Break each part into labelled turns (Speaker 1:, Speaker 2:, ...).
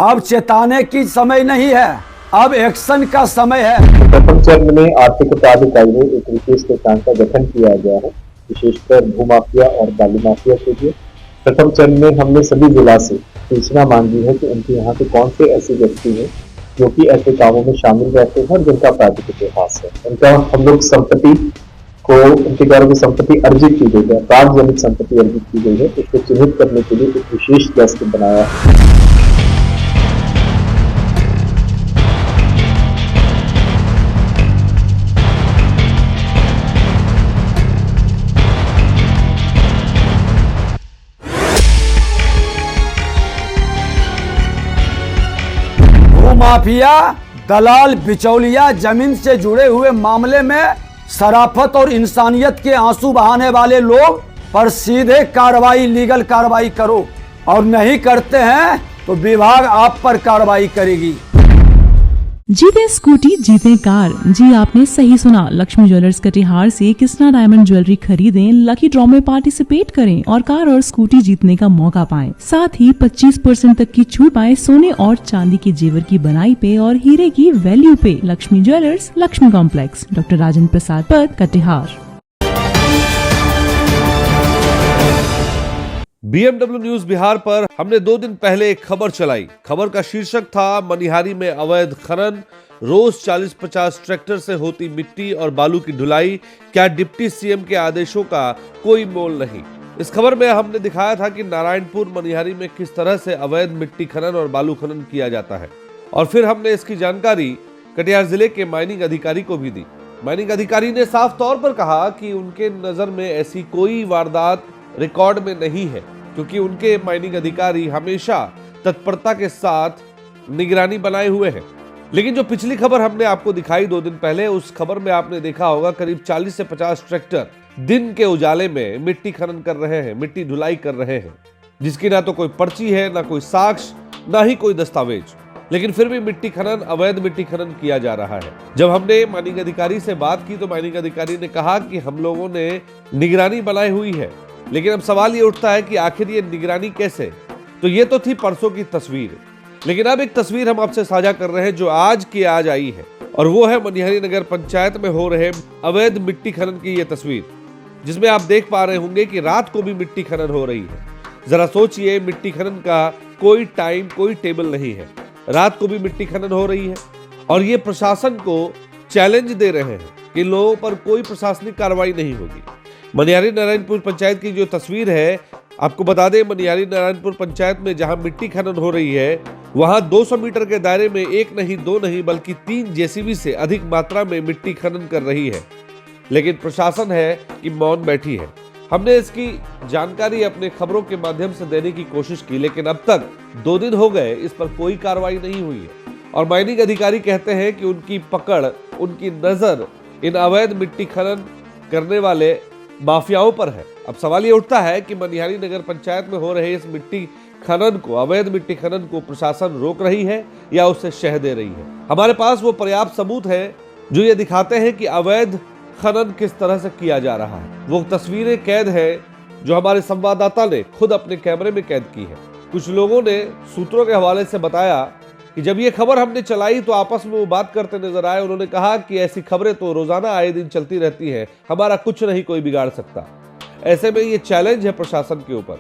Speaker 1: अब चेताने की समय नहीं है, अब एक्शन का समय है।
Speaker 2: प्रथम चरण में आर्थिक अपराध इकाई में एक विशेष पहचान का गठन किया गया है, विशेषकर भूमाफिया और बालू माफिया के लिए। प्रथम चरण में हमने सभी जिला से सूचना मांगी है कि उनके यहाँ से कौन से ऐसे व्यक्ति हैं जो कि ऐसे कामों में शामिल रहते हैं और जिनका आपराधिक इतिहास है। उनका हम लोग संपत्ति को, उनके द्वारा जो संपत्ति अर्जित की गई है, अपराध जनित संपत्ति अर्जित की गई है, उसको चिन्हित करने के लिए एक विशेष डेस्क बनाया है।
Speaker 1: माफिया, दलाल, बिचौलिया, जमीन से जुड़े हुए मामले में शराफत और इंसानियत के आंसू बहाने वाले लोग पर सीधे कार्रवाई, लीगल कार्रवाई करो, और नहीं करते हैं तो विभाग आप पर कार्रवाई करेगी।
Speaker 3: जीते स्कूटी जीते कार। जी आपने सही सुना, लक्ष्मी ज्वेलर्स कटिहार से कृष्णा डायमंड ज्वेलरी खरीदें, लकी ड्रॉ में पार्टिसिपेट करें और कार और स्कूटी जीतने का मौका पाएं। साथ ही 25% तक की छूट पाएं सोने और चांदी के जेवर की बनाई पे और हीरे की वैल्यू पे। Lakshmi jewellers, Lakshmi complex, doctor Rajendra Prasad Path, Katihar.
Speaker 4: BMW news Bihar पर हमने 2 दिन पहले एक खबर चलाई। खबर का शीर्षक था, मनिहारी में अवैध खनन, रोज 40-50 ट्रैक्टर से होती मिट्टी और बालू की ढुलाई, क्या डिप्टी सीएम के आदेशों का कोई मोल नहीं। इस खबर में हमने दिखाया था कि नारायणपुर मनिहारी में किस तरह से अवैध मिट्टी खनन और बालू खनन किया जाता है, और फिर हमने इसकी जानकारी कटिहार जिले के माइनिंग अधिकारी को भी दी। माइनिंग अधिकारी ने साफ तौर पर कहा कि उनके नजर में ऐसी कोई वारदात रिकॉर्ड में नहीं है, क्योंकि उनके माइनिंग अधिकारी हमेशा तत्परता के साथ निगरानी बनाए हुए हैं। लेकिन जो पिछली खबर हमने आपको दिखाई 2 दिन पहले, उस खबर में आपने देखा होगा करीब 40 से 50 ट्रैक्टर दिन के उजाले में मिट्टी खनन कर रहे हैं, मिट्टी ढुलाई कर रहे हैं, जिसकी ना तो कोई पर्ची है, ना कोई साक्ष्य, ना ही कोई दस्तावेज, लेकिन फिर भी मिट्टी खनन, अवैध मिट्टी खनन किया जा रहा है। जब हमने माइनिंग अधिकारी से बात की तो माइनिंग अधिकारी ने कहा कि हम लोगों ने निगरानी बनाई हुई है, लेकिन अब सवाल ये उठता है कि आखिर ये निगरानी कैसे। तो ये तो थी परसों की तस्वीर, लेकिन अब एक तस्वीर हम आपसे साझा कर रहे हैं जो आज की आज आई है, और वो है मनिहारी नगर पंचायत में हो रहे अवैध मिट्टी खनन की ये तस्वीर, जिसमें आप देख पा रहे होंगे कि रात को भी मिट्टी खनन हो रही है। जरा सोचिए, मिट्टी खनन का कोई टाइम, कोई टेबल नहीं है, रात को भी मिट्टी खनन हो रही है, और ये प्रशासन को चैलेंज दे रहे हैं कि लोगों पर कोई प्रशासनिक कार्रवाई नहीं होगी। मनिहारी नारायणपुर पंचायत की जो तस्वीर है, आपको बता दें, मनिहारी नारायणपुर पंचायत में जहां मिट्टी खनन हो रही है, वहां 200 मीटर के दायरे में 1 नहीं 2 नहीं बल्कि 3 जेसीबी से अधिक मात्रा में मिट्टी खनन कर रही है, लेकिन प्रशासन है कि मौन बैठी है। हमने इसकी जानकारी अपने खबरों के माध्यम से देने की कोशिश की, लेकिन अब तक 2 दिन हो गए, इस पर कोई कार्रवाई नहीं हुई है। और माइनिंग अधिकारी कहते हैं कि उनकी पकड़, उनकी नजर इन अवैध मिट्टी खनन करने वाले माफियाओं पर है। अब सवाल ये उठता है कि मनिहारी नगर पंचायत में हो रहे इस मिट्टी खनन को, अवैध मिट्टी खनन को प्रशासन रोक रही है या उससे शह दे रही है। हमारे पास वो पर्याप्त सबूत है जो ये दिखाते हैं कि अवैध खनन किस तरह से किया जा रहा है। वो तस्वीरें कैद है जो हमारे संवाददाता ने खुद अपने कैमरे में कैद की है। कुछ लोगों ने सूत्रों के हवाले से बताया कि जब ये खबर हमने चलाई तो आपस में वो बात करते नजर आए। उन्होंने कहा कि ऐसी खबरें तो रोजाना आए दिन चलती रहती हैं, हमारा कुछ नहीं कोई बिगाड़ सकता। ऐसे में ये चैलेंज है प्रशासन के ऊपर,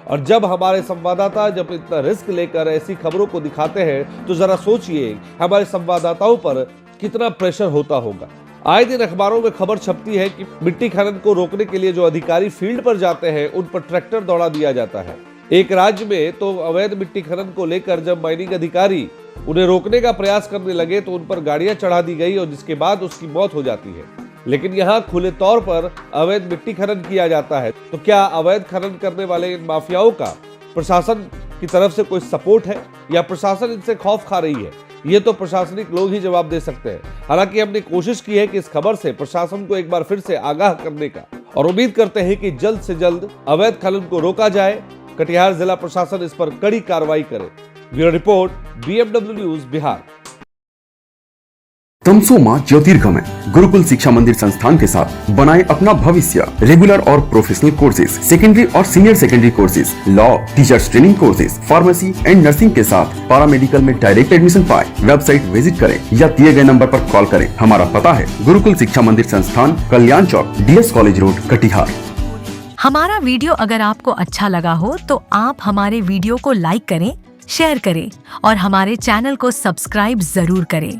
Speaker 4: और जब हमारे संवाददाता जब इतना रिस्क लेकर ऐसी खबरों को दिखाते हैं तो जरा सोचिए हमारे संवाददाताओं पर कितना प्रेशर होता होगा। आए दिन अखबारों में खबर छपती है कि मिट्टी खनन को रोकने के लिए जो अधिकारी फील्ड पर जाते हैं उन पर ट्रैक्टर दौड़ा दिया जाता है। एक राज्य में तो अवैध मिट्टी खनन को लेकर जब माइनिंग अधिकारी उन्हें रोकने का प्रयास करने लगे तो उन पर गाड़ियां चढ़ा दी गई और जिसके बाद उसकी मौत हो जाती है। लेकिन यहाँ खुले तौर पर अवैध मिट्टी खनन किया जाता है। तो क्या अवैध खनन करने वाले इन माफियाओं का प्रशासन की तरफ से कोई सपोर्ट है या प्रशासन इनसे खौफ खा रही है? ये तो प्रशासनिक लोग ही जवाब दे सकते हैं। हालांकि हमने कोशिश की है कि इस खबर से प्रशासन को एक बार फिर से आगाह करने का, और उम्मीद करते हैं कि जल्द से जल्द अवैध खनन को रोका जाए। कटिहार जिला प्रशासन इस पर कड़ी कार्रवाई करे। Bureau report, BMW news Bihar.
Speaker 5: तमसोमा ज्योतिर्गमय गुरुकुल शिक्षा मंदिर संस्थान के साथ बनाए अपना भविष्य। रेगुलर और प्रोफेशनल कोर्सेज, सेकेंडरी और senior secondary courses, law, teachers training courses, pharmacy and nursing के साथ पैरामेडिकल में डायरेक्ट एडमिशन पाए। वेबसाइट विजिट करें या दिए गए नंबर पर कॉल करें। हमारा पता है गुरुकुल शिक्षा मंदिर संस्थान, कल्याण चौक, DS कॉलेज रोड, कटिहार।
Speaker 6: हमारा वीडियो अगर आपको अच्छा लगा हो तो आप हमारे वीडियो को लाइक करें, शेयर करें और हमारे चैनल को सब्सक्राइब जरूर करें।